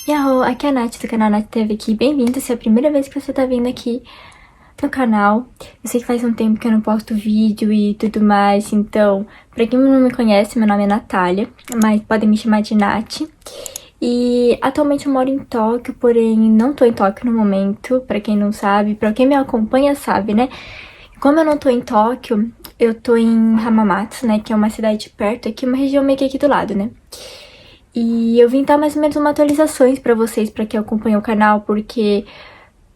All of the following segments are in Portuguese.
Yahoo, aqui é a Nath do canal Nath TV aqui. Bem-vindo, se é a primeira vez que você tá vindo aqui no canal. Eu sei que faz um tempo que eu não posto vídeo e tudo mais, então, pra quem não me conhece, meu nome é Natália, mas podem me chamar de Nath. E atualmente eu moro em Tóquio, porém não tô em Tóquio no momento, pra quem não sabe, pra quem me acompanha sabe, né? Como eu não tô em Tóquio, eu tô em Hamamatsu, né, que é uma cidade perto aqui, uma região meio que aqui do lado, né? E eu vim dar mais ou menos uma atualizações pra vocês, pra quem acompanha o canal, porque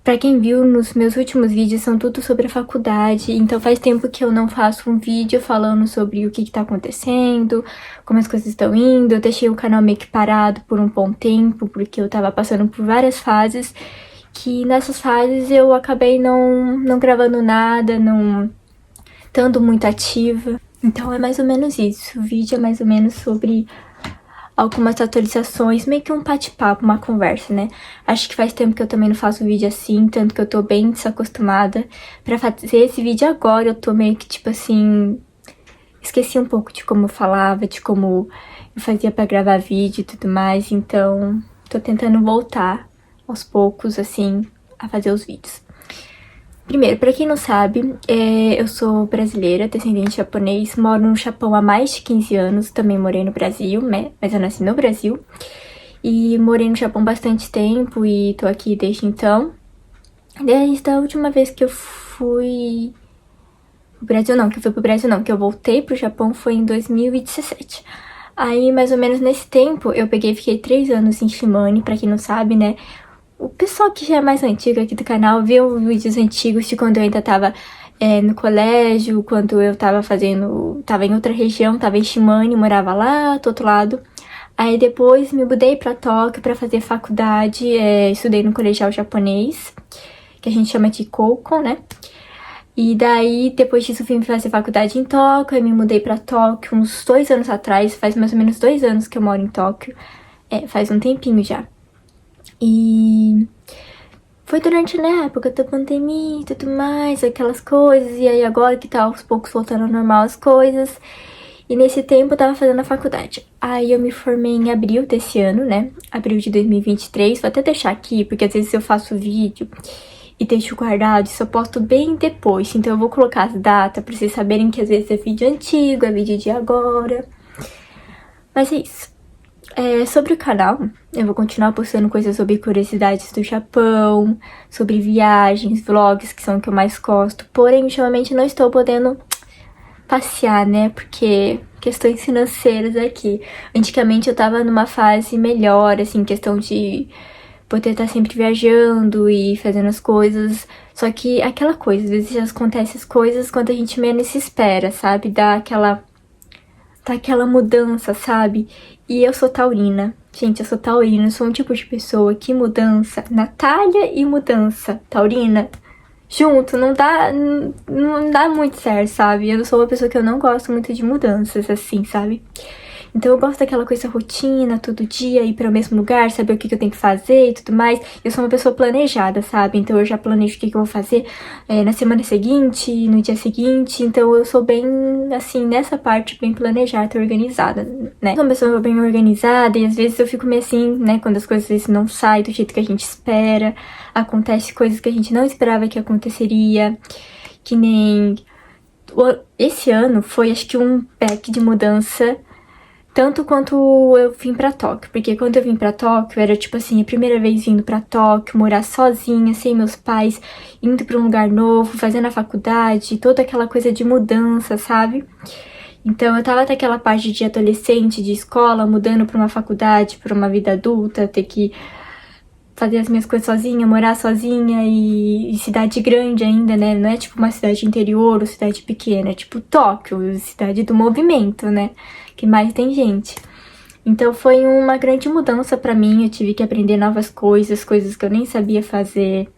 pra quem viu nos meus últimos vídeos são tudo sobre a faculdade, então faz tempo que eu não faço um vídeo falando sobre o que tá acontecendo, como as coisas estão indo. Eu deixei o canal meio que parado por um bom tempo, porque eu tava passando por várias fases, que nessas fases eu acabei não gravando nada, não estando muito ativa. Então é mais ou menos isso, o vídeo é mais ou menos sobre algumas atualizações, meio que um bate-papo, uma conversa, né? Acho que faz tempo que eu também não faço vídeo assim, tanto que eu tô bem desacostumada. Pra fazer esse vídeo agora, eu tô meio que, tipo assim, esqueci um pouco de como eu falava, de como eu fazia pra gravar vídeo e tudo mais, então tô tentando voltar aos poucos, assim, a fazer os vídeos. Primeiro, pra quem não sabe, eu sou brasileira, descendente japonês, moro no Japão há mais de 15 anos, também morei no Brasil, né, mas eu nasci no Brasil. E morei no Japão bastante tempo e tô aqui desde então. Desde a última vez que eu fui pro Brasil, não, que eu voltei pro Japão foi em 2017. Aí, mais ou menos nesse tempo, eu peguei e fiquei 3 anos em Shimane, pra quem não sabe, né. O pessoal que já é mais antigo aqui do canal viu vídeos antigos de quando eu ainda tava no colégio, quando eu tava em outra região, tava em Shimane, morava lá do outro lado. Aí depois me mudei pra Tóquio pra fazer faculdade, estudei no colegial japonês, que a gente chama de Koukon, né? E daí, depois disso, vim fazer faculdade em Tóquio, aí me mudei pra Tóquio uns 2 anos atrás, faz mais ou menos 2 anos que eu moro em Tóquio, faz um tempinho já. E foi durante, né, a época da pandemia e tudo mais, aquelas coisas, e aí agora que tá aos poucos voltando ao normal as coisas. E nesse tempo eu tava fazendo a faculdade. Aí eu me formei em abril desse ano, né, abril de 2023, vou até deixar aqui, porque às vezes eu faço vídeo e deixo guardado e só posto bem depois. Então eu vou colocar as datas pra vocês saberem que às vezes é vídeo antigo, é vídeo de agora. Mas é isso. Sobre o canal, eu vou continuar postando coisas sobre curiosidades do Japão, sobre viagens, vlogs, que são o que eu mais gosto. Porém, ultimamente não estou podendo passear, né, porque questões financeiras aqui. Antigamente eu tava numa fase melhor, assim, questão de poder estar sempre viajando e fazendo as coisas. Só que aquela coisa, às vezes acontecem as coisas quando a gente menos se espera, sabe? Dá aquela mudança, sabe? E eu sou taurina. Gente, eu sou taurina, eu sou um tipo de pessoa que mudança, Natália e mudança, taurina, junto, não dá muito certo, sabe? Eu sou uma pessoa que eu não gosto muito de mudanças, assim, sabe? Então eu gosto daquela coisa rotina, todo dia, ir para o mesmo lugar, saber o que eu tenho que fazer e tudo mais. Eu sou uma pessoa planejada, sabe? Então eu já planejo o que eu vou fazer na semana seguinte, no dia seguinte. Então eu sou bem, assim, nessa parte, bem planejada, organizada, né? Sou uma pessoa bem organizada e às vezes eu fico meio assim, né? Quando as coisas às vezes não saem do jeito que a gente espera. Acontece coisas que a gente não esperava que aconteceria. Que nem... Esse ano foi, acho que, um pack de mudança... Tanto quanto eu vim pra Tóquio, porque quando eu vim pra Tóquio, era tipo assim, a primeira vez vindo pra Tóquio, morar sozinha, sem meus pais, indo pra um lugar novo, fazendo a faculdade, toda aquela coisa de mudança, sabe? Então eu tava até aquela parte de adolescente, de escola, mudando pra uma faculdade, pra uma vida adulta, ter que fazer as minhas coisas sozinha, morar sozinha e cidade grande ainda, né? Não é tipo uma cidade interior ou cidade pequena, é tipo Tóquio, cidade do movimento, né? Que mais tem gente. Então foi uma grande mudança pra mim, eu tive que aprender novas coisas, coisas que eu nem sabia fazer.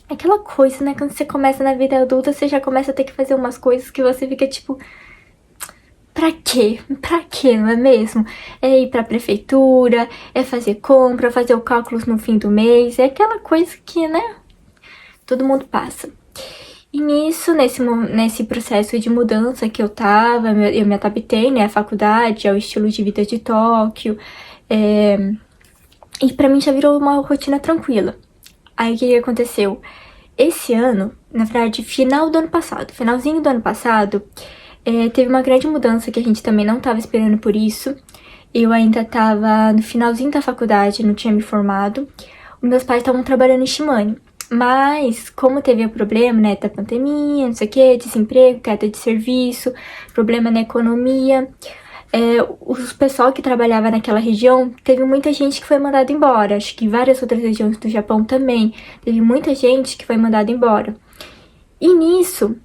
Aquela coisa, né? Quando você começa na vida adulta, você já começa a ter que fazer umas coisas que você fica tipo... Pra quê? Pra quê, não é mesmo? É ir pra prefeitura, é fazer compra, fazer o cálculos no fim do mês, é aquela coisa que, né, todo mundo passa. E nisso, nesse processo de mudança que eu tava, eu me adaptei, né, à faculdade, ao estilo de vida de Tóquio, E pra mim já virou uma rotina tranquila. Aí o que aconteceu? Esse ano, na verdade, finalzinho do ano passado, teve uma grande mudança que a gente também não tava esperando por isso. Eu ainda tava no finalzinho da faculdade, não tinha me formado. Os meus pais estavam trabalhando em Shimane. Mas, como teve o problema, né, da pandemia, não sei o que, desemprego, queda de serviço, problema na economia, o pessoal que trabalhava naquela região, teve muita gente que foi mandada embora. Acho que várias outras regiões do Japão também. Teve muita gente que foi mandada embora. E nisso,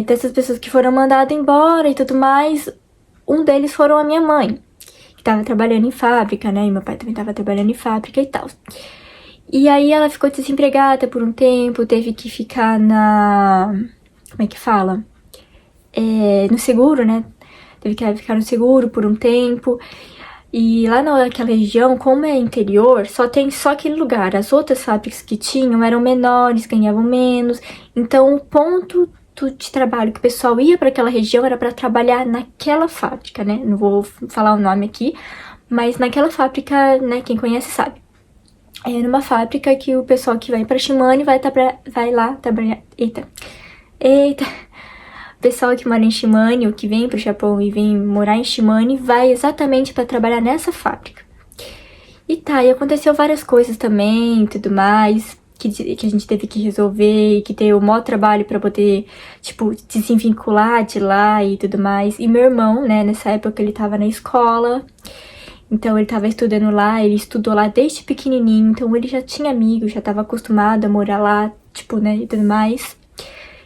dessas pessoas que foram mandadas embora e tudo mais, um deles foram a minha mãe, que tava trabalhando em fábrica, né? E meu pai também tava trabalhando em fábrica e tal. E aí ela ficou desempregada por um tempo, teve que ficar na... Como é que fala? No seguro, né? Teve que ficar no seguro por um tempo. E lá naquela região, como é interior, só tem só aquele lugar. As outras fábricas que tinham eram menores, ganhavam menos. Então o ponto de trabalho que o pessoal ia para aquela região era para trabalhar naquela fábrica, né? Não vou falar o nome aqui, mas naquela fábrica, né? Quem conhece sabe. É numa fábrica que o pessoal que vai para Shimane vai lá trabalhar. Eita. O pessoal que mora em Shimane, ou que vem pro Japão e vem morar em Shimane, vai exatamente para trabalhar nessa fábrica. E aconteceu várias coisas também e tudo mais, que a gente teve que resolver, que deu o maior trabalho para poder, tipo, desvincular de lá e tudo mais. E meu irmão, né, nessa época ele tava na escola, então ele tava estudando lá, ele estudou lá desde pequenininho, então ele já tinha amigos, já tava acostumado a morar lá, tipo, né, e tudo mais.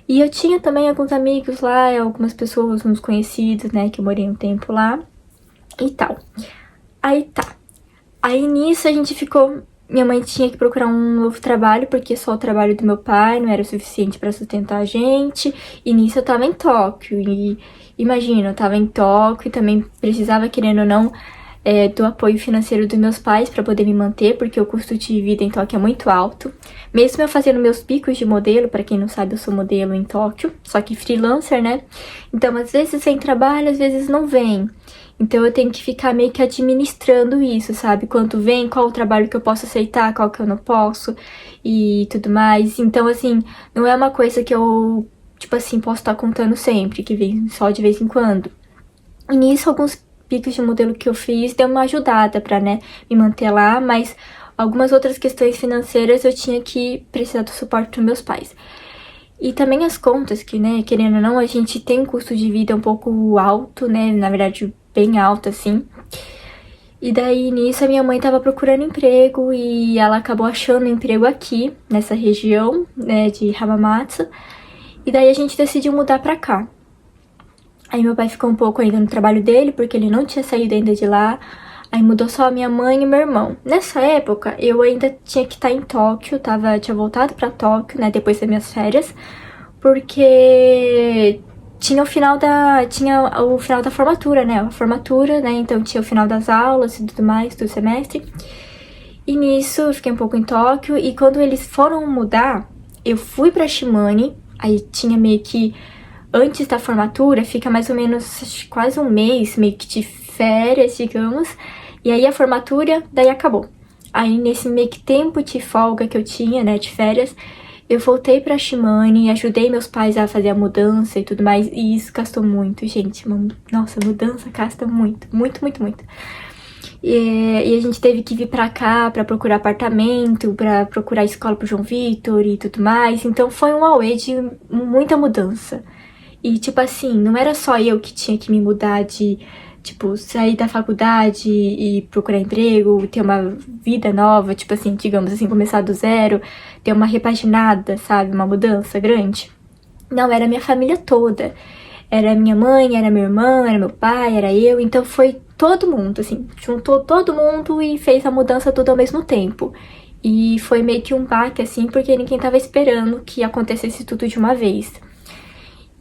E eu tinha também alguns amigos lá, algumas pessoas, uns conhecidos, né, que eu morei um tempo lá e tal. Aí nisso a gente ficou... Minha mãe tinha que procurar um novo trabalho, porque só o trabalho do meu pai não era o suficiente pra sustentar a gente. E nisso eu tava em Tóquio. E imagina, eu tava em Tóquio e também precisava, querendo ou não, do apoio financeiro dos meus pais pra poder me manter, porque o custo de vida em Tóquio é muito alto. Mesmo eu fazendo meus picos de modelo, pra quem não sabe, eu sou modelo em Tóquio, só que freelancer, né? Então, às vezes vem trabalho, às vezes não vem. Então eu tenho que ficar meio que administrando isso, sabe? Quanto vem, qual o trabalho que eu posso aceitar, qual que eu não posso e tudo mais. Então, assim, não é uma coisa que eu, tipo assim, posso estar contando sempre, que vem só de vez em quando. E nisso, alguns picos de modelo que eu fiz deu uma ajudada pra, né, me manter lá, mas algumas outras questões financeiras eu tinha que precisar do suporte dos meus pais. E também as contas, que, né, querendo ou não, a gente tem um custo de vida um pouco alto, né, na verdade, bem alto, assim. E daí, nisso, a minha mãe tava procurando emprego e ela acabou achando emprego aqui, nessa região, né, de Hamamatsu. E daí a gente decidiu mudar pra cá. Aí meu pai ficou um pouco ainda no trabalho dele, porque ele não tinha saído ainda de lá. Aí mudou só a minha mãe e meu irmão. Nessa época, eu ainda tinha que estar em Tóquio, tinha voltado pra Tóquio, né, depois das minhas férias, porque tinha o final da formatura, né, então tinha o final das aulas e tudo mais, do semestre. E nisso, eu fiquei um pouco em Tóquio, e quando eles foram mudar, eu fui pra Shimane, aí tinha meio que, antes da formatura, fica mais ou menos quase um mês, meio que de férias, digamos, e aí a formatura, daí acabou. Aí nesse meio que tempo de folga que eu tinha, né, de férias, eu voltei pra Shimane, ajudei meus pais a fazer a mudança e tudo mais, e isso gastou muito, gente. Nossa, mudança gasta muito, muito, muito, muito. E a gente teve que vir pra cá pra procurar apartamento, pra procurar escola pro João Vitor e tudo mais, então foi um auê de muita mudança. E, tipo assim, não era só eu que tinha que me mudar de, tipo, sair da faculdade e procurar emprego, ter uma vida nova, tipo assim, digamos assim, começar do zero, ter uma repaginada, sabe? Uma mudança grande. Não, era minha família toda. Era minha mãe, era meu irmão, era meu pai, era eu. Então foi todo mundo, assim, juntou todo mundo e fez a mudança tudo ao mesmo tempo. E foi meio que um baque, assim, porque ninguém tava esperando que acontecesse tudo de uma vez.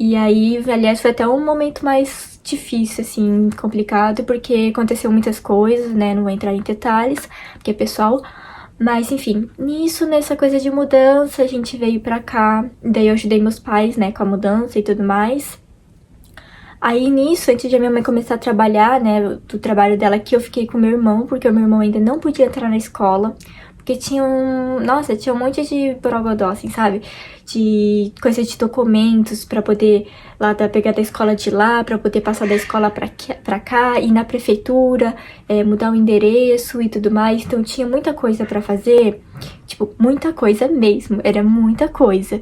E aí, aliás, foi até um momento mais difícil, assim, complicado, porque aconteceu muitas coisas, né? Não vou entrar em detalhes, porque é pessoal. Mas, enfim, nessa coisa de mudança, a gente veio pra cá. Daí eu ajudei meus pais, né, com a mudança e tudo mais. Aí nisso, antes de a minha mãe começar a trabalhar, né, do trabalho dela aqui, eu fiquei com meu irmão, porque o meu irmão ainda não podia entrar na escola. Porque tinha nossa, tinha um monte de borogodó, assim, sabe? De coisa de documentos pra poder pegar da escola de lá, pra poder passar da escola pra cá, ir na prefeitura, mudar o endereço e tudo mais. Então tinha muita coisa pra fazer, tipo, muita coisa mesmo, era muita coisa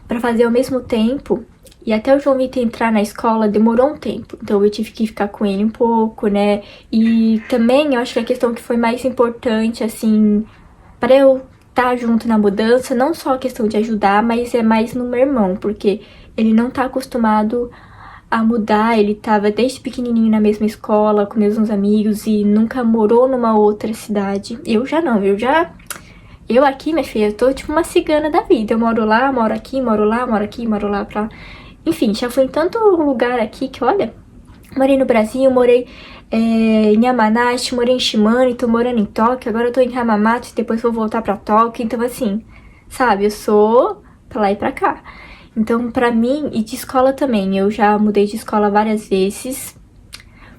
pra fazer ao mesmo tempo. E até o João Vitor entrar na escola demorou um tempo, então eu tive que ficar com ele um pouco, né? E também eu acho que a questão que foi mais importante, assim, para eu estar junto na mudança, não só a questão de ajudar, mas é mais no meu irmão, porque ele não tá acostumado a mudar, ele tava desde pequenininho na mesma escola, com meus amigos, e nunca morou numa outra cidade. Eu já não, eu aqui, minha filha, eu tô tipo uma cigana da vida, eu moro lá, moro aqui, moro lá, moro aqui, moro lá, pra... Enfim, já fui em tanto lugar aqui que, olha, morei no Brasil, morei em Yamanashi, morei em Shimane, tô morando em Tóquio, agora eu tô em Hamamatsu e depois vou voltar pra Tóquio, então assim, sabe, eu sou pra lá e pra cá. Então, pra mim, e de escola também, eu já mudei de escola várias vezes,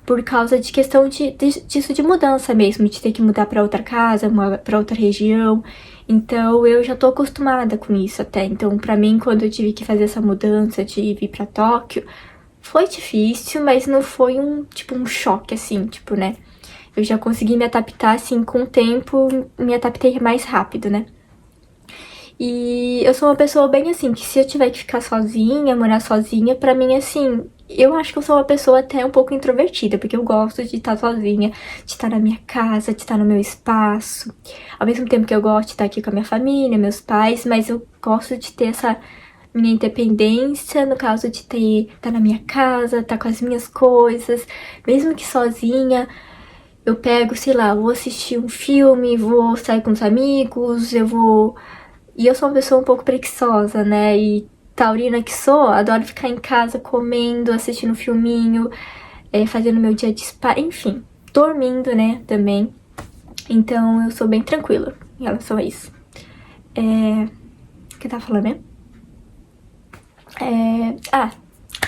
por causa de questão disso de mudança mesmo, de ter que mudar pra outra casa, pra outra região. Então, eu já tô acostumada com isso até. Então, pra mim, quando eu tive que fazer essa mudança de vir pra Tóquio, foi difícil, mas não foi um choque, assim, tipo, né? Eu já consegui me adaptar, assim, com o tempo, me adaptei mais rápido, né? E eu sou uma pessoa bem assim, que se eu tiver que ficar sozinha, morar sozinha, pra mim, assim, eu acho que eu sou uma pessoa até um pouco introvertida, porque eu gosto de estar sozinha, de estar na minha casa, de estar no meu espaço. Ao mesmo tempo que eu gosto de estar aqui com a minha família, meus pais, mas eu gosto de ter essa minha independência, no caso de estar na minha casa, estar com as minhas coisas, mesmo que sozinha. Eu pego, sei lá, vou assistir um filme, vou sair com os amigos, e eu sou uma pessoa um pouco preguiçosa, né? E taurina que sou, adoro ficar em casa comendo, assistindo um filminho, fazendo meu dia de spa, enfim, dormindo, né, também. Então eu sou bem tranquila em relação a isso. O que eu tava falando, né?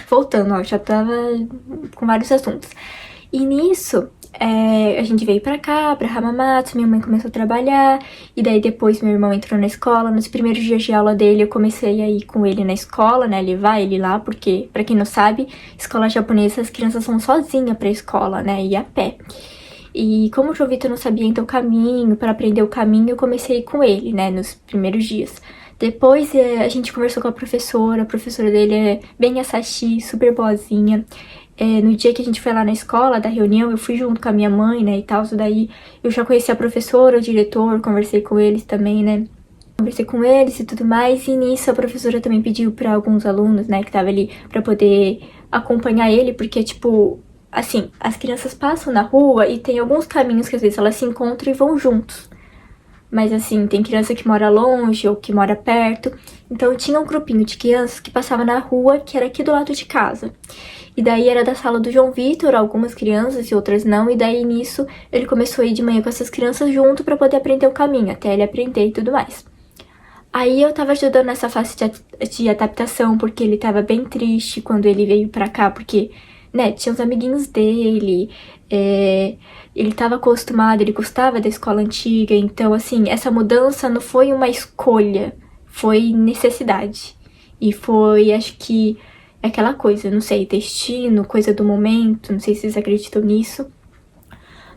Voltando, ó, já tava com vários assuntos. E nisso, a gente veio pra cá, pra Hamamatsu, minha mãe começou a trabalhar, e daí depois meu irmão entrou na escola. Nos primeiros dias de aula dele, eu comecei a ir com ele na escola, né, levar ele lá, porque, pra quem não sabe, escola japonesa, as crianças vão sozinhas pra escola, né, e a pé. E como o João Vitor não sabia ainda o caminho, pra aprender o caminho, eu comecei a ir com ele, né, nos primeiros dias. Depois a gente conversou com a professora dele é bem Asashi, super boazinha. No dia que a gente foi lá na escola, da reunião, eu fui junto com a minha mãe, né, e tal, daí eu já conheci a professora, o diretor, conversei com eles também, né, conversei com eles e tudo mais, e nisso a professora também pediu pra alguns alunos, né, que tava ali pra poder acompanhar ele, porque, tipo, assim, as crianças passam na rua e tem alguns caminhos que às vezes elas se encontram e vão juntos. Mas assim, tem criança que mora longe ou que mora perto. Então tinha um grupinho de crianças que passava na rua, que era aqui do lado de casa. E daí era da sala do João Vitor, algumas crianças e outras não. E daí nisso ele começou a ir de manhã com essas crianças junto pra poder aprender o caminho, até ele aprender e tudo mais. Aí eu tava ajudando nessa fase de adaptação, porque ele tava bem triste quando ele veio pra cá, porque, né, tinha os amiguinhos dele, ele tava acostumado, ele gostava da escola antiga, então, assim, essa mudança não foi uma escolha, foi necessidade. E foi, acho que, aquela coisa, não sei, destino, coisa do momento, não sei se vocês acreditam nisso.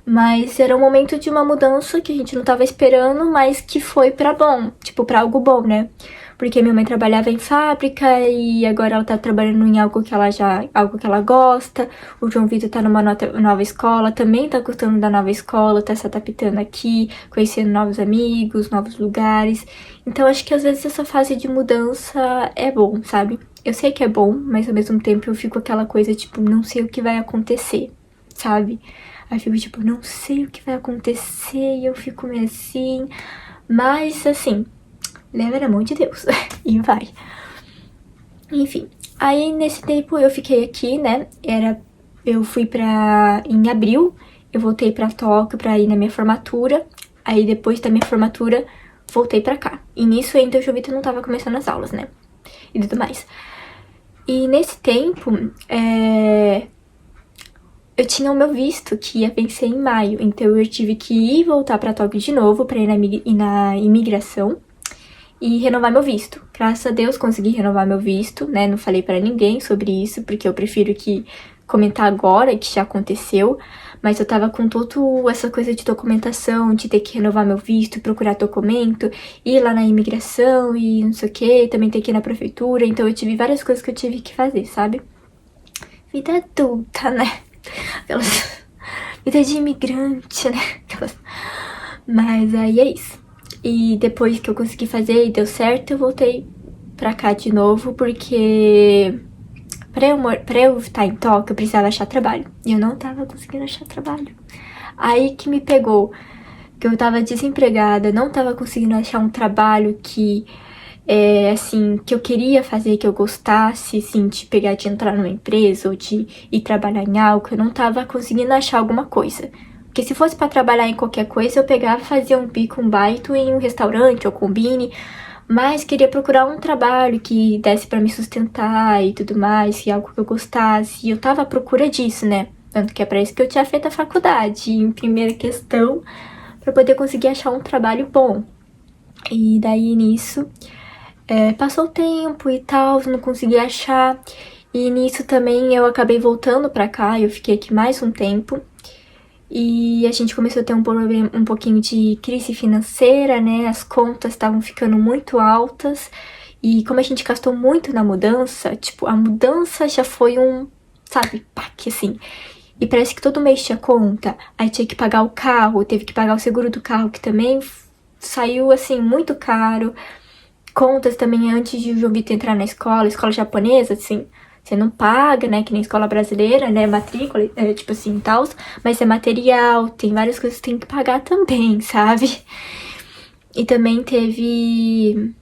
Mas era um momento de uma mudança que a gente não tava esperando, mas que foi pra bom, tipo, pra algo bom, né? Porque minha mãe trabalhava em fábrica e agora ela tá trabalhando em algo que ela gosta. O João Vitor tá numa nova escola, também tá gostando da nova escola, tá se adaptando aqui, conhecendo novos amigos, novos lugares. Então acho que às vezes essa fase de mudança é bom, sabe? Eu sei que é bom, mas ao mesmo tempo eu fico aquela coisa, tipo, não sei o que vai acontecer, sabe? Aí eu fico tipo, não sei o que vai acontecer e eu fico meio assim. Mas assim, leva na mão de Deus e vai. Enfim, aí nesse tempo eu fiquei aqui, né? Eu fui em abril, eu voltei pra Tóquio pra ir na minha formatura. Aí depois da minha formatura, voltei pra cá. E nisso ainda o Jovita não tava começando as aulas, né? E tudo mais. E nesse tempo, eu tinha o meu visto, que ia vencer em maio. Então eu tive que ir voltar pra Tóquio de novo, pra ir na imigração e renovar meu visto. Graças a Deus consegui renovar meu visto, né? Não falei pra ninguém sobre isso, porque eu prefiro que comentar agora, que já aconteceu. Mas eu tava com toda essa coisa de documentação, de ter que renovar meu visto, procurar documento, ir lá na imigração e não sei o que, também ter que ir na prefeitura. Então eu tive várias coisas que eu tive que fazer, sabe? Vida adulta, né? Aquelas... Vida de imigrante, né? Aquelas... Mas aí é isso. E depois que eu consegui fazer e deu certo, eu voltei pra cá de novo, porque pra eu estar em Tóquio, eu precisava achar trabalho. E eu não tava conseguindo achar trabalho. Aí que me pegou, que eu tava desempregada, não tava conseguindo achar um trabalho que, assim, que eu queria fazer, que eu gostasse, assim, de pegar, de entrar numa empresa ou de ir trabalhar em algo, eu não tava conseguindo achar alguma coisa. Porque se fosse pra trabalhar em qualquer coisa, eu pegava e fazia um bico, um baito em um restaurante ou combine, mas queria procurar um trabalho que desse pra me sustentar e tudo mais, e algo que eu gostasse. E eu tava à procura disso, né? Tanto que é pra isso que eu tinha feito a faculdade, em primeira questão, pra poder conseguir achar um trabalho bom. E daí nisso, passou o tempo e tal, não consegui achar. E nisso também eu acabei voltando pra cá, eu fiquei aqui mais um tempo. E a gente começou a ter um problema, um pouquinho de crise financeira, né? As contas estavam ficando muito altas. E como a gente gastou muito na mudança, tipo, a mudança já foi sabe, pack, assim. E parece que todo mês tinha conta. Aí tinha que pagar o carro, teve que pagar o seguro do carro, que também saiu, assim, muito caro. Contas também antes de o João Vitor entrar na escola japonesa, assim. Você não paga, né, que nem escola brasileira, né, matrícula, tipo assim, tal, mas é material, tem várias coisas que tem que pagar também, sabe? E também teve...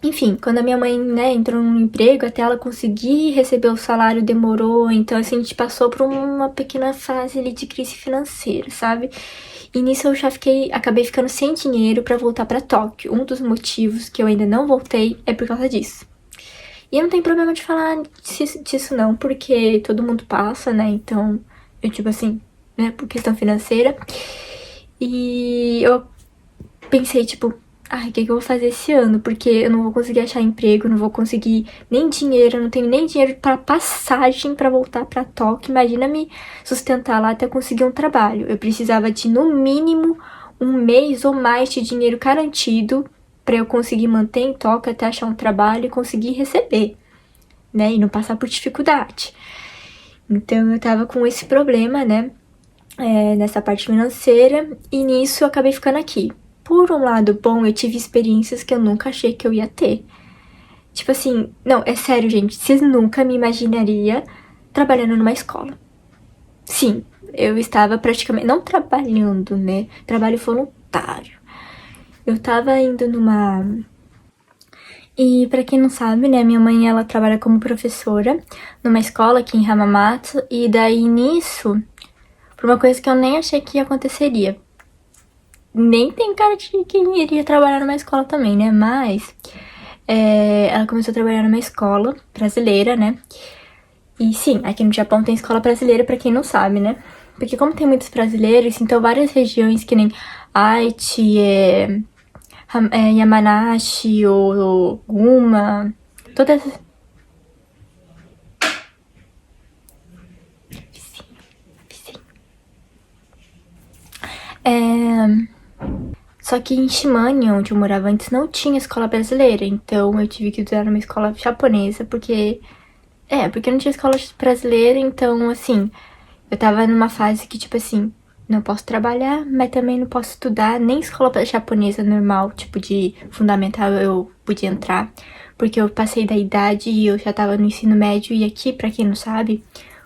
Enfim, quando a minha mãe, né, entrou no emprego, até ela conseguir receber o salário demorou, então assim, a gente passou por uma pequena fase ali de crise financeira, sabe? E nisso eu já acabei ficando sem dinheiro pra voltar pra Tóquio. Um dos motivos que eu ainda não voltei é por causa disso. E não tem problema de falar disso não, porque todo mundo passa, né? Então, eu tipo assim, né, por questão financeira. E eu pensei, tipo, ai, o que eu vou fazer esse ano? Porque eu não vou conseguir achar emprego, não vou conseguir nem dinheiro, eu não tenho nem dinheiro para passagem para voltar para Tóquio. Imagina me sustentar lá até conseguir um trabalho. Eu precisava de, no mínimo, um mês ou mais de dinheiro garantido para eu conseguir manter em Tóquio até achar um trabalho e conseguir receber, né? E não passar por dificuldade. Então eu tava com esse problema, né? Nessa parte financeira, e nisso eu acabei ficando aqui. Por um lado bom, eu tive experiências que eu nunca achei que eu ia ter. Tipo assim, não, é sério, gente, vocês nunca me imaginaria trabalhando numa escola. Sim, eu estava praticamente, não trabalhando, né? Trabalho voluntário. Eu tava indo numa... E pra quem não sabe, né, minha mãe, ela trabalha como professora numa escola aqui em Hamamatsu, e daí nisso, por uma coisa que eu nem achei que aconteceria. Nem tem cara de quem iria trabalhar numa escola também, né, mas ela começou a trabalhar numa escola brasileira, né, e sim, aqui no Japão tem escola brasileira pra quem não sabe, né, porque como tem muitos brasileiros, então várias regiões que nem Aichi, Yamanashi ou Guma, todas essas... Só que em Shimane, onde eu morava antes, não tinha escola brasileira, então eu tive que estudar numa escola japonesa, porque não tinha escola brasileira, então assim, eu tava numa fase que tipo assim, não posso trabalhar, mas também não posso estudar, nem escola japonesa normal, tipo de fundamental eu podia entrar, porque eu passei da idade e eu já tava no ensino médio, e aqui, pra quem não sabe,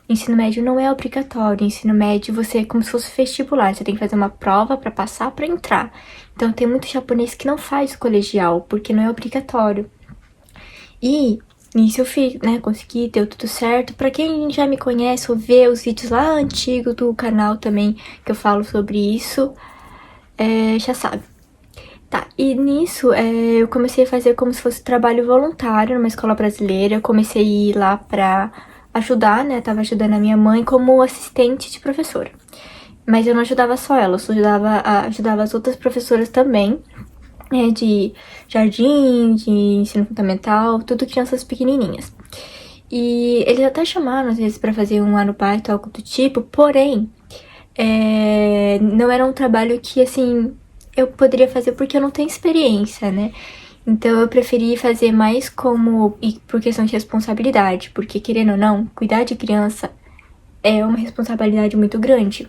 o ensino médio não é obrigatório, o ensino médio você é como se fosse vestibular, você tem que fazer uma prova pra passar pra entrar. Então tem muito japonês que não faz colegial, porque não é obrigatório. E nisso eu fiz, né, consegui, deu tudo certo. Pra quem já me conhece ou vê os vídeos lá antigos do canal também, que eu falo sobre isso, já sabe. Tá, e nisso eu comecei a fazer como se fosse trabalho voluntário numa escola brasileira. Eu comecei a ir lá pra ajudar, né? Tava ajudando a minha mãe como assistente de professora. Mas eu não ajudava só ela, eu ajudava as outras professoras também, né? De jardim, de ensino fundamental, tudo crianças pequenininhas. E eles até chamaram às vezes pra fazer um ano parto, algo do tipo, porém, não era um trabalho que, assim, eu poderia fazer porque eu não tenho experiência, né? Então eu preferi fazer mais como, e por questão de responsabilidade, porque querendo ou não, cuidar de criança é uma responsabilidade muito grande.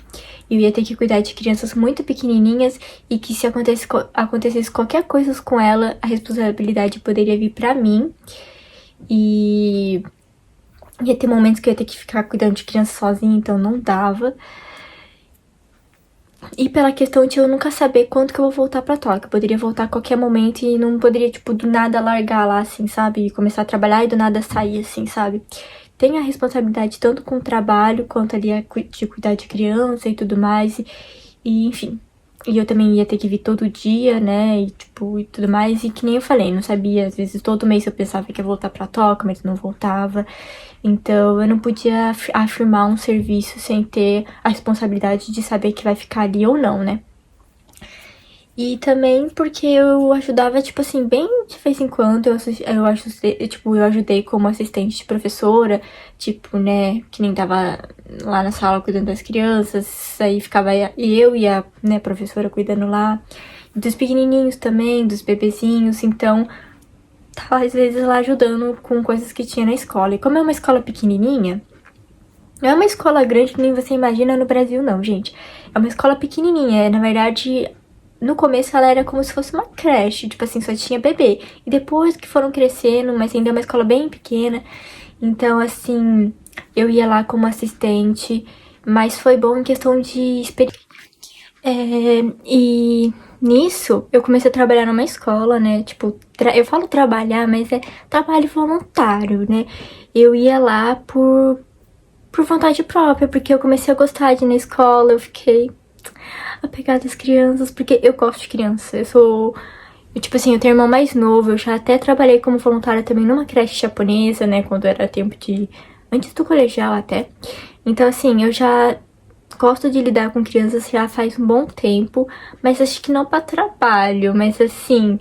Eu ia ter que cuidar de crianças muito pequenininhas e que se acontecesse qualquer coisa com ela, a responsabilidade poderia vir pra mim. E ia ter momentos que eu ia ter que ficar cuidando de criança sozinha, então não dava. E pela questão de eu nunca saber quando que eu vou voltar pra Tóquio. Eu poderia voltar a qualquer momento e não poderia, tipo, do nada largar lá, assim, sabe? E começar a trabalhar e do nada sair, assim, sabe? Tem a responsabilidade tanto com o trabalho, quanto ali de cuidar de criança e tudo mais. E enfim. E eu também ia ter que vir todo dia, né? E tipo, e tudo mais. E que nem eu falei, não sabia. Às vezes todo mês eu pensava que ia voltar pra Tóquio, mas não voltava. Então eu não podia afirmar um serviço sem ter a responsabilidade de saber que vai ficar ali ou não, né? E também porque eu ajudava, tipo assim, bem de vez em quando, eu ajudei como assistente de professora, tipo, né, que nem tava lá na sala cuidando das crianças, aí ficava eu e a, né, professora cuidando lá, dos pequenininhos também, dos bebezinhos, então tava às vezes lá ajudando com coisas que tinha na escola. E como é uma escola pequenininha, não é uma escola grande que nem você imagina no Brasil, não, gente. É uma escola pequenininha, na verdade, no começo ela era como se fosse uma creche, tipo assim, só tinha bebê. E depois que foram crescendo, mas ainda é uma escola bem pequena. Então, assim, eu ia lá como assistente, mas foi bom em questão de experiência. E nisso, eu comecei a trabalhar numa escola, né? Tipo, eu falo trabalhar, mas é trabalho voluntário, né? Eu ia lá por vontade própria, porque eu comecei a gostar de ir na escola, eu fiquei apegada às crianças, porque eu gosto de criança. Tipo assim, eu tenho um irmão mais novo, eu já até trabalhei como voluntária também numa creche japonesa, né, quando era tempo de... antes do colegial até. Então assim, eu já gosto de lidar com crianças já faz um bom tempo, mas acho que não pra trabalho, mas assim,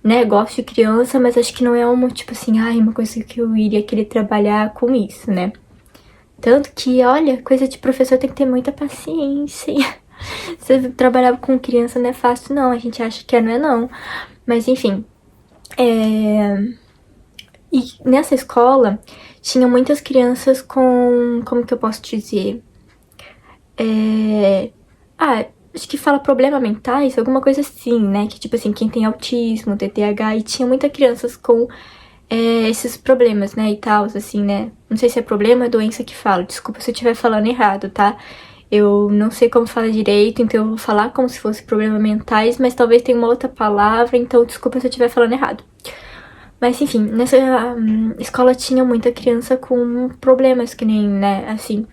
né, gosto de criança, mas acho que não é uma, tipo assim, ai, uma coisa que eu iria querer trabalhar com isso, né. Tanto que, olha, coisa de professor tem que ter muita paciência. Você trabalhar com criança não é fácil, não. A gente acha que não é, não. Mas, enfim. E nessa escola, tinha muitas crianças com... como que eu posso dizer? Acho que fala problema mentais, alguma coisa assim, né? Que, tipo assim, quem tem autismo, TDAH, e tinha muitas crianças com esses problemas, né, e tal, assim, né. Não sei se é problema ou doença que fala, desculpa se eu estiver falando errado, tá? Eu não sei como fala direito, então eu vou falar como se fosse problemas mentais, mas talvez tenha uma outra palavra, então desculpa se eu estiver falando errado. Mas enfim, nessa escola tinha muita criança com problemas, que nem, né, assim.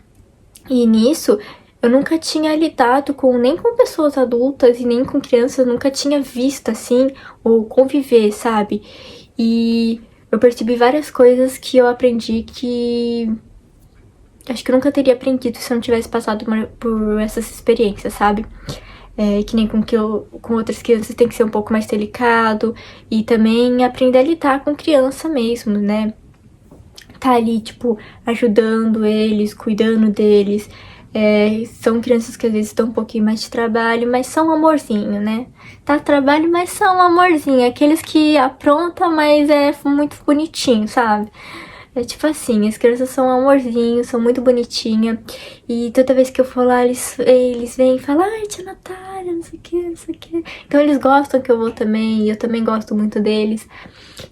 E nisso, eu nunca tinha lidado nem com pessoas adultas e nem com crianças, nunca tinha visto, assim, ou conviver, sabe? E eu percebi várias coisas que eu aprendi que acho que eu nunca teria aprendido se eu não tivesse passado por essas experiências, sabe? Que nem com outras crianças tem que ser um pouco mais delicado. E também aprender a lidar com criança mesmo, né? Tá ali, tipo, ajudando eles, cuidando deles. São crianças que às vezes dão um pouquinho mais de trabalho, mas são um amorzinho, né? Tá trabalho, mas são um amorzinho. Aqueles que apronta, mas é muito bonitinho, sabe? É tipo assim, as crianças são um amorzinho, são muito bonitinhas. E toda vez que eu for lá, eles vêm e falam, ai, tia Natália, não sei o que, não sei o que. Então eles gostam que eu vou também, e eu também gosto muito deles.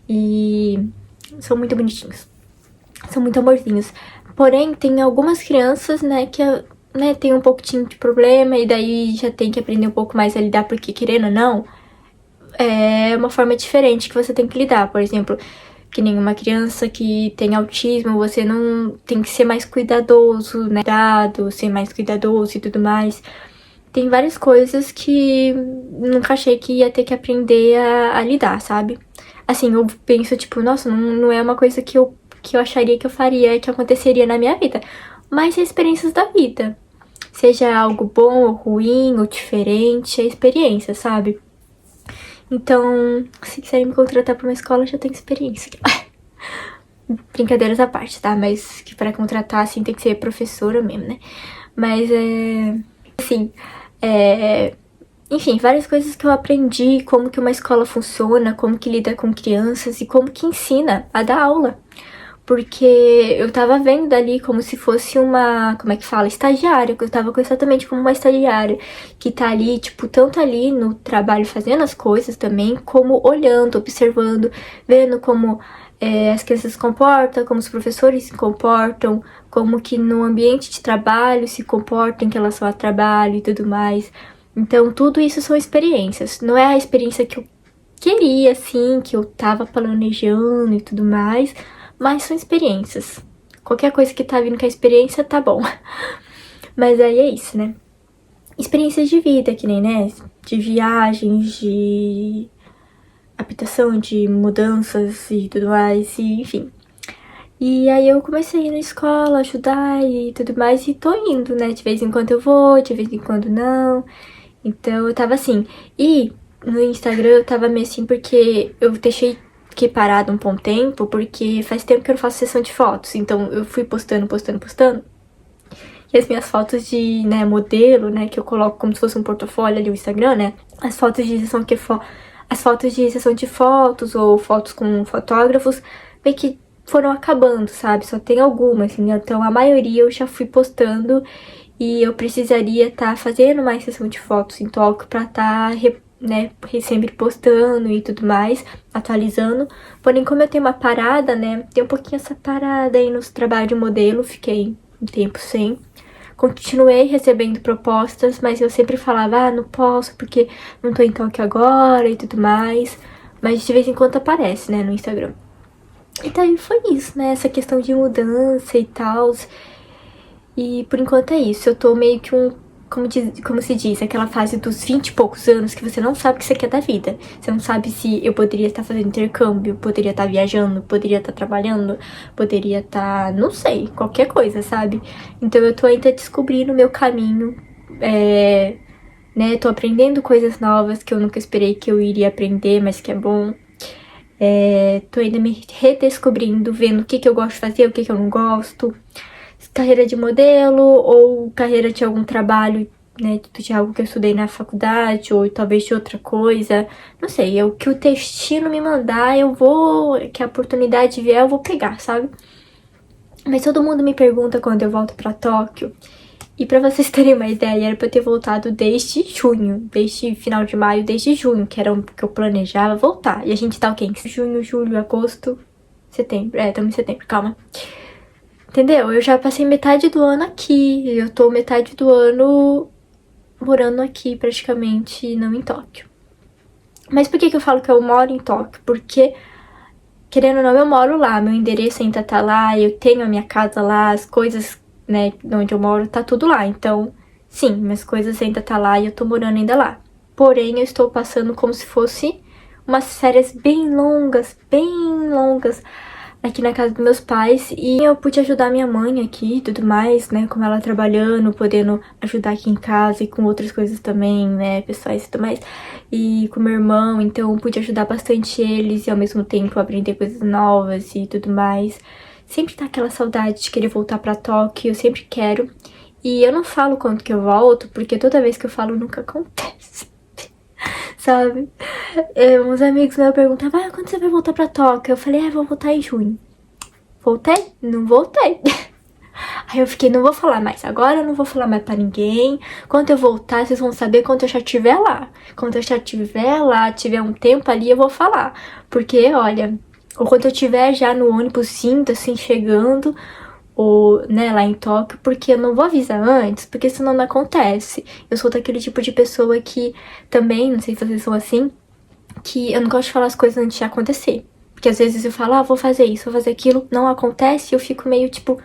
E são muito bonitinhos. São muito amorzinhos. Porém, tem algumas crianças, né, que tem um pouquinho de problema, e daí já tem que aprender um pouco mais a lidar, porque querendo ou não, é uma forma diferente que você tem que lidar. Por exemplo, que nem uma criança que tem autismo, você não tem que ser mais cuidadoso, né? Ser mais cuidadoso e tudo mais. tem várias coisas que nunca achei que ia ter que aprender a lidar, sabe? Assim, eu penso, tipo, nossa, não é uma coisa que eu acharia que eu faria, que aconteceria na minha vida. Mas é experiências da vida. Seja algo bom ou ruim ou diferente, é experiência, sabe? Então, se quiserem me contratar pra uma escola, eu já tenho experiência. Brincadeiras à parte, tá? Mas que pra contratar, assim, tem que ser professora mesmo, né? Mas assim, enfim, várias coisas que eu aprendi, como que uma escola funciona, como que lida com crianças e como que ensina a dar aula. Porque eu tava vendo ali como se fosse uma, como é que fala? Estagiária, que eu tava exatamente como uma estagiária, que tá ali, tipo, tanto ali no trabalho fazendo as coisas também, como olhando, observando, vendo como as crianças se comportam, como os professores se comportam, como que no ambiente de trabalho se comportam em relação ao trabalho e tudo mais. Então, tudo isso são experiências. Não é a experiência que eu queria, assim, que eu tava planejando e tudo mais, mas são experiências. Qualquer coisa que tá vindo com a experiência, tá bom. Mas aí é isso, né? Experiências de vida, que nem, né? De viagens, de habitação, de mudanças e tudo mais, e enfim. E aí eu comecei a ir na escola, ajudar e tudo mais, e tô indo, né? De vez em quando eu vou, de vez em quando não. Então eu tava assim. E no Instagram eu tava meio assim porque eu deixei que parado um bom tempo, porque faz tempo que eu não faço sessão de fotos. Então eu fui postando. E as minhas fotos de, né, modelo, né, que eu coloco como se fosse um portfólio ali no Instagram, né? As fotos de sessão as fotos de sessão de fotos ou fotos com fotógrafos meio que foram acabando, sabe? Só tem algumas, assim, então a maioria eu já fui postando e eu precisaria estar fazendo mais sessão de fotos em Tóquio pra estar, né, sempre postando e tudo mais, atualizando. Porém, como eu tenho uma parada, né, tem um pouquinho essa parada aí nos trabalhos de modelo, fiquei um tempo sem. Continuei recebendo propostas, mas eu sempre falava, não posso porque não tô em Tóquio agora e tudo mais. Mas de vez em quando aparece, né, no Instagram. Então foi isso, né, essa questão de mudança e tal. E por enquanto é isso, eu tô meio que como se diz, aquela fase dos 20 e poucos anos que você não sabe o que você quer da vida. Você não sabe se eu poderia estar fazendo intercâmbio, poderia estar viajando, poderia estar trabalhando, poderia estar, não sei, qualquer coisa, sabe? Então eu tô ainda descobrindo o meu caminho, né? Tô aprendendo coisas novas que eu nunca esperei que eu iria aprender, mas que é bom. Tô ainda me redescobrindo, vendo o que eu gosto de fazer, o que eu não gosto. Carreira de modelo ou carreira de algum trabalho, né, de algo que eu estudei na faculdade ou talvez de outra coisa. Não sei, é o que o destino me mandar, eu vou, que a oportunidade vier, eu vou pegar, sabe? Mas todo mundo me pergunta quando eu volto pra Tóquio. E pra vocês terem uma ideia, era pra eu ter voltado desde junho, desde final de maio, desde junho, que era o que eu planejava voltar. E a gente tá o quê? Junho, julho, agosto, setembro. Estamos em setembro, calma. Entendeu? Eu já passei metade do ano aqui. Eu tô metade do ano morando aqui, praticamente, não em Tóquio. Mas por que eu falo que eu moro em Tóquio? Porque, querendo ou não, eu moro lá. Meu endereço ainda tá lá, eu tenho a minha casa lá, as coisas, né, onde eu moro, tá tudo lá. Então, sim, minhas coisas ainda tá lá e eu tô morando ainda lá. Porém, eu estou passando como se fosse umas férias bem longas, aqui na casa dos meus pais, e eu pude ajudar minha mãe aqui e tudo mais, né, com ela trabalhando, podendo ajudar aqui em casa e com outras coisas também, né, pessoais e tudo mais, e com meu irmão, então eu pude ajudar bastante eles e ao mesmo tempo aprender coisas novas e tudo mais. Sempre tá aquela saudade de querer voltar pra Tóquio, eu sempre quero, e eu não falo quando que eu volto, porque toda vez que eu falo nunca acontece. Sabe? Uns amigos meus perguntavam, quando você vai voltar pra Tóquio? Eu falei, vou voltar em junho. Voltei? Não voltei. Aí eu fiquei, não vou falar mais. Agora eu não vou falar mais pra ninguém. Quando eu voltar, vocês vão saber quando eu já estiver lá. Quando eu já estiver lá, tiver um tempo ali, eu vou falar. Porque, olha, ou quando eu estiver já no ônibus indo, assim, chegando, ou, né, lá em Tóquio, porque eu não vou avisar antes, porque senão não acontece. Eu sou daquele tipo de pessoa que também, não sei se vocês são assim, que eu não gosto de falar as coisas antes de acontecer. Porque às vezes eu falo, vou fazer isso, vou fazer aquilo, não acontece, e eu fico meio tipo,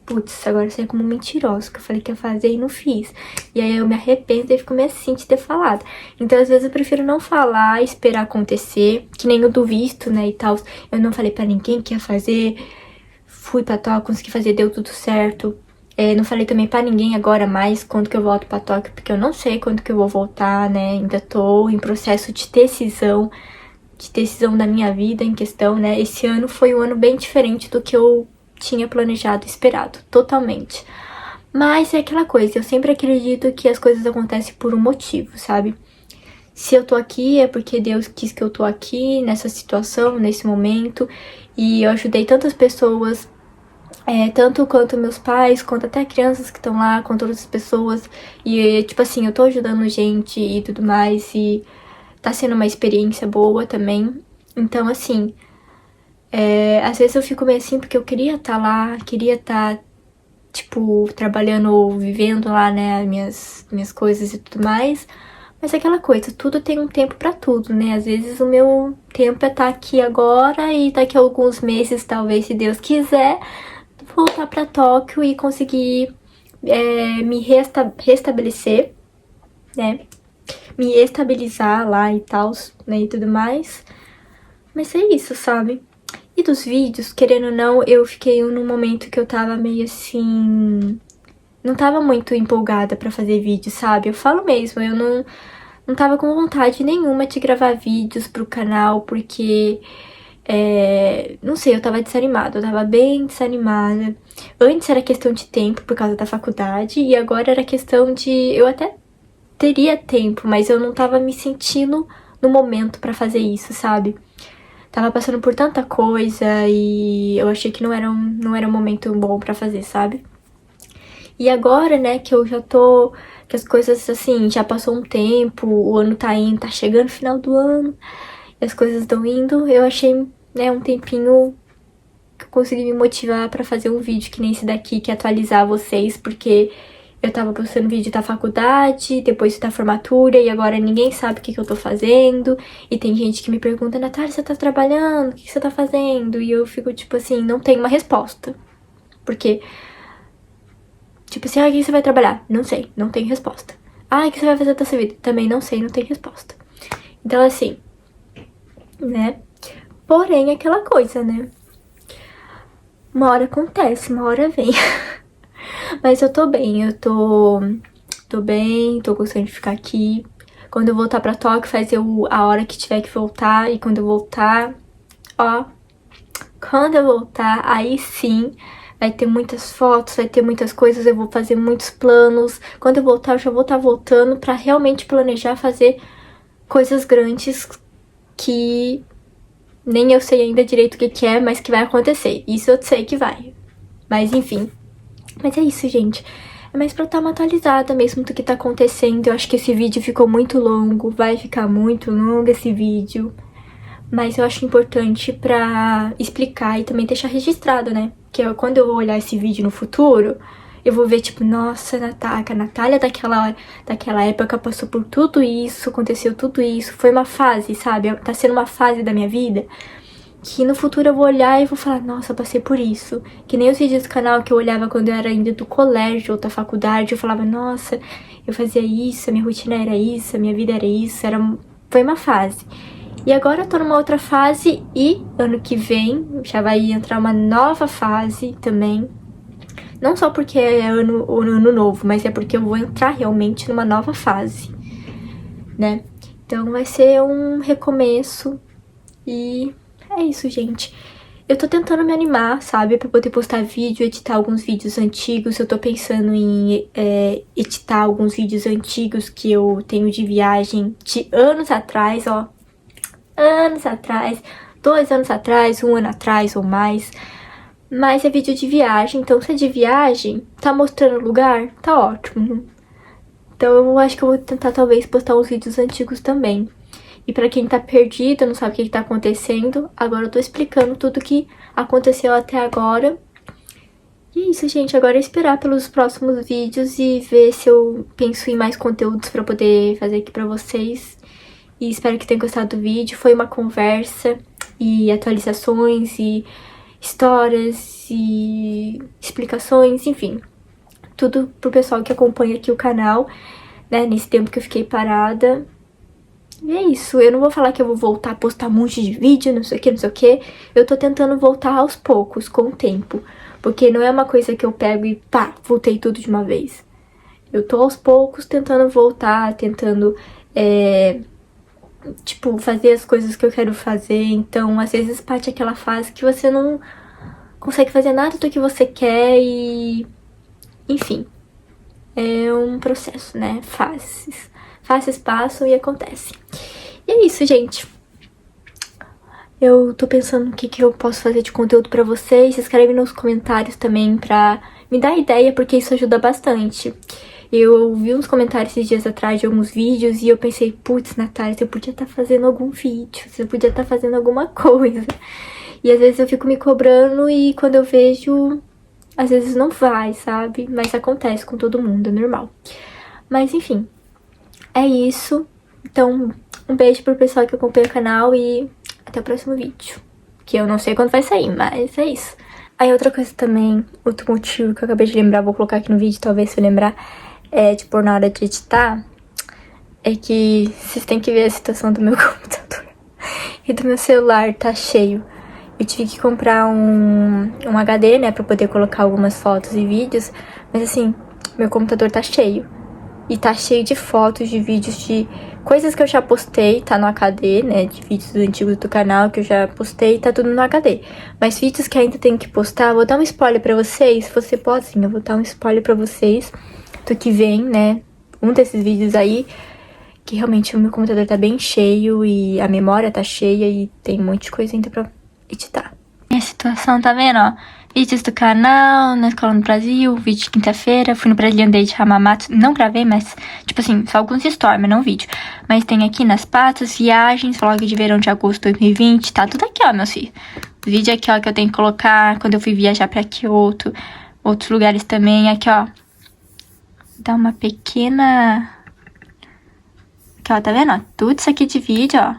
putz, agora eu saí como mentirosa, que eu falei que ia fazer e não fiz. E aí eu me arrependo e fico meio assim de ter falado. Então, às vezes, eu prefiro não falar, esperar acontecer, que nem o do visto, né, e tal. Eu não falei pra ninguém que ia fazer, fui pra Tóquio, consegui fazer, deu tudo certo. Não falei também pra ninguém agora mais quando que eu volto pra Tóquio, porque eu não sei quando que eu vou voltar, né, ainda tô em processo de decisão da minha vida em questão, né. Esse ano foi um ano bem diferente do que eu tinha planejado, esperado, totalmente. Mas é aquela coisa, eu sempre acredito que as coisas acontecem por um motivo, sabe? Se eu tô aqui é porque Deus quis que eu tô aqui, nessa situação, nesse momento. E eu ajudei tantas pessoas, tanto quanto meus pais, quanto até crianças que estão lá, quanto outras pessoas. E, tipo assim, eu tô ajudando gente e tudo mais, e tá sendo uma experiência boa também. Então, assim, às vezes eu fico meio assim porque eu queria estar lá, queria estar, tipo, trabalhando ou vivendo lá, né, minhas coisas e tudo mais. Mas é aquela coisa, tudo tem um tempo pra tudo, né? Às vezes o meu tempo é estar aqui agora e daqui a alguns meses, talvez, se Deus quiser, voltar pra Tóquio e conseguir me restabelecer, né? Me estabilizar lá e tal, né? E tudo mais. Mas é isso, sabe? E dos vídeos, querendo ou não, eu fiquei num momento que eu tava meio assim... Não tava muito empolgada pra fazer vídeo, sabe? Eu falo mesmo, eu não tava com vontade nenhuma de gravar vídeos pro canal, porque... não sei, eu tava desanimada, eu tava bem desanimada. Antes era questão de tempo por causa da faculdade, e agora era questão de... Eu até teria tempo, mas eu não tava me sentindo no momento pra fazer isso, sabe? Tava passando por tanta coisa e eu achei que não era um momento bom pra fazer, sabe? E agora, né, que eu já tô... Que as coisas, assim, já passou um tempo, o ano tá indo, tá chegando o final do ano, e as coisas estão indo, eu achei, né, um tempinho que eu consegui me motivar pra fazer um vídeo que nem esse daqui, que é atualizar vocês, porque eu tava postando vídeo da faculdade, depois da formatura, e agora ninguém sabe o que eu tô fazendo. E tem gente que me pergunta, Natália, você tá trabalhando? O que você tá fazendo? E eu fico, tipo assim, não tenho uma resposta. Porque, tipo assim, o que você vai trabalhar? Não sei, não tem resposta. O que você vai fazer da sua vida? Também não sei, não tem resposta. Então, assim, né? Porém, aquela coisa, né? Uma hora acontece, uma hora vem. Mas eu tô bem, eu tô bem, tô gostando de ficar aqui. Quando eu voltar pra Tóquio, fazer a hora que tiver que voltar. E quando eu voltar, quando eu voltar, aí sim, vai ter muitas fotos, vai ter muitas coisas, eu vou fazer muitos planos. Quando eu voltar, eu já vou estar voltando pra realmente planejar fazer coisas grandes que nem eu sei ainda direito o que é, mas que vai acontecer. Isso eu sei que vai. Mas enfim. Mas é isso, gente. É mais pra eu estar uma atualizada mesmo do que tá acontecendo. Eu acho que esse vídeo ficou muito longo. Vai ficar muito longo esse vídeo. Mas eu acho importante pra explicar e também deixar registrado, né? Que quando eu olhar esse vídeo no futuro, eu vou ver, tipo, nossa, a Natália daquela época passou por tudo isso, aconteceu tudo isso. Foi uma fase, sabe? Tá sendo uma fase da minha vida que no futuro eu vou olhar e vou falar, nossa, eu passei por isso. Que nem os vídeos do canal que eu olhava quando eu era ainda do colégio ou da faculdade, eu falava, nossa, eu fazia isso, a minha rotina era isso, a minha vida era isso, foi uma fase. E agora eu tô numa outra fase e ano que vem já vai entrar uma nova fase também. Não só porque é ano novo, mas é porque eu vou entrar realmente numa nova fase, né? Então vai ser um recomeço e... é isso, gente. Eu tô tentando me animar, sabe? Pra poder postar vídeo, editar alguns vídeos antigos. Eu tô pensando em editar alguns vídeos antigos que eu tenho de viagem de anos atrás, ó. Anos atrás, 2 anos atrás, 1 ano atrás ou mais. Mas é vídeo de viagem, então se é de viagem, tá mostrando o lugar, tá ótimo. Então eu acho que eu vou tentar talvez postar uns vídeos antigos também. E pra quem tá perdido, não sabe o que tá acontecendo, agora eu tô explicando tudo que aconteceu até agora. E é isso, gente. Agora é esperar pelos próximos vídeos e ver se eu penso em mais conteúdos pra poder fazer aqui pra vocês. E espero que tenham gostado do vídeo. Foi uma conversa e atualizações e histórias e explicações, enfim. Tudo pro pessoal que acompanha aqui o canal, né, nesse tempo que eu fiquei parada. E é isso, eu não vou falar que eu vou voltar a postar um monte de vídeo, não sei o que, não sei o que. Eu tô tentando voltar aos poucos, com o tempo. Porque não é uma coisa que eu pego e pá, voltei tudo de uma vez. Eu tô aos poucos tentando voltar, tentando, tipo, fazer as coisas que eu quero fazer. Então, às vezes bate aquela fase que você não consegue fazer nada do que você quer e... Enfim, é um processo, né? Fases passam e acontecem. E é isso, gente. Eu tô pensando no que eu posso fazer de conteúdo pra vocês. Escreve nos comentários também pra me dar ideia, porque isso ajuda bastante. Eu vi uns comentários esses dias atrás de alguns vídeos e eu pensei, putz, Natália, você podia estar fazendo algum vídeo, você podia estar fazendo alguma coisa. E às vezes eu fico me cobrando e quando eu vejo, às vezes não vai, sabe? Mas acontece com todo mundo, é normal. Mas enfim, é isso. Então, um beijo pro pessoal que acompanha o canal e até o próximo vídeo. Que eu não sei quando vai sair, mas é isso. Aí outra coisa também, outro motivo que eu acabei de lembrar, vou colocar aqui no vídeo, talvez se eu lembrar, tipo, na hora de editar, é que vocês têm que ver a situação do meu computador e do meu celular, tá cheio. Eu tive que comprar um HD, né, pra poder colocar algumas fotos e vídeos, mas assim, meu computador tá cheio. E tá cheio de fotos, de vídeos, de coisas que eu já postei, tá no HD, né, de vídeos antigos do canal que eu já postei, tá tudo no HD. Mas vídeos que ainda tenho que postar, vou dar um spoiler pra vocês, se você pode sim, eu vou dar um spoiler pra vocês do que vem, né, um desses vídeos aí, que realmente o meu computador tá bem cheio e a memória tá cheia e tem um monte de coisa ainda pra editar. Minha situação, tá vendo, ó? Vídeos do canal, na escola no Brasil, vídeo de quinta-feira, fui no Brazilian Day de Hamamatsu, não gravei, mas, tipo assim, só alguns stories, mas não vídeo. Mas tem aqui nas patas, viagens, vlog de verão de agosto de 2020, tá tudo aqui, ó, meus filhos. Vídeo aqui, ó, que eu tenho que colocar quando eu fui viajar pra Kyoto, outros lugares também, aqui, ó. Dá uma pequena... Aqui, ó, tá vendo, ó? Tudo isso aqui de vídeo, ó.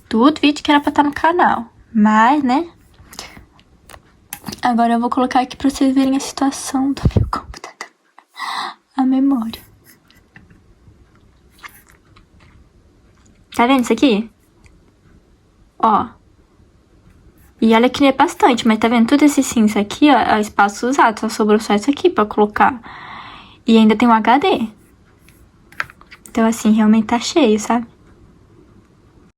Tudo vídeo que era pra estar no canal, mas, né... Agora eu vou colocar aqui pra vocês verem a situação do meu computador. A memória. Tá vendo isso aqui? Ó. E olha que não é bastante, mas tá vendo? Tudo esse cinza aqui, ó, é o espaço usado. Só sobrou só isso aqui pra colocar. E ainda tem um HD. Então, assim, realmente tá cheio, sabe?